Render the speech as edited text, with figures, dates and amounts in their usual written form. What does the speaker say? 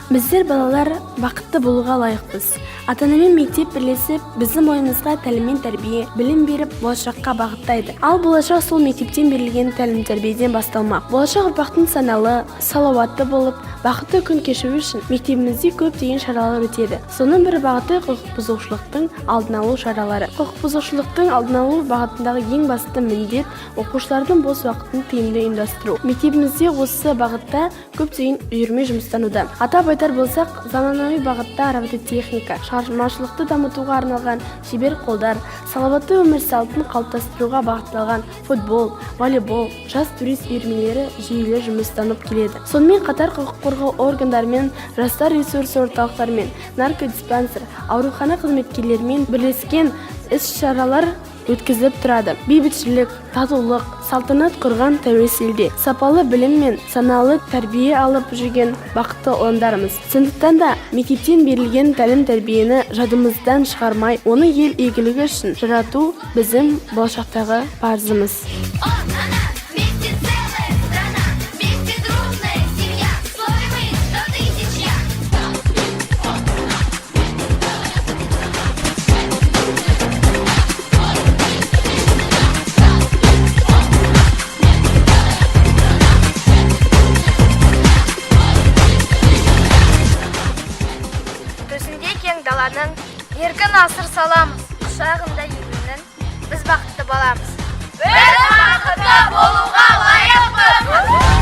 Біздер балалар бақытты болуға лайықпыз. Ата-анамен мектеп бірлесіп, біздің ойымызға тәлім мен тәрбие, білім беріп, болашаққа бағыттайды. Ал болашақ сол мектептен берілген тәлім тәрбиеден басталмақ. Болашақ ұрпақтың саналы, салауатты болып, бақытты күн кешуі үшін мектебімізде көптеген шаралар өтеді. Соның бір бағыты құқық бұзушылықтың алдын алу шаралары. Құқық бұзушылықтың алдын алу бағытындағы ең басты міндет оқушылардың бос уақытын тиімді ұйымдастыру. Мектебімізде осы бағытта көптеген үйірме жұмыстануда. Атап айтар болсақ, заманауи бағытта робототехника, шығармашылықты дамытуға арналған шебер қолдар, салауатты өмір салтын қалыптастыруға бағытталған футбол, волейбол, жас турист үйірмелері жүйелі жұмыстанып келеді. Сонымен қатар құқық қорғау органдарымен, жастар ресурс орталықтарымен, наркодиспансер, аурухана қызметкерлерімен бірлескен іс-шаралар өткізіліп тұрады. Бейбітшілік, татулық, салтанат құрған тәуелсіз елде сапалы білім мен саналы тәрбие алып жүрген бақытты ұландарымыз. Сондықтан да мектептен берілген тәлім тәрбиені жадымыздан шығармай, оны ел игілігі үшін жарату біздің болашақтағы парызымыз. Төсінде кең даланың еркін асыр саламыз, құшағында елінің біз бақытты баламыз. Біз бақытты болуға лайықпыз.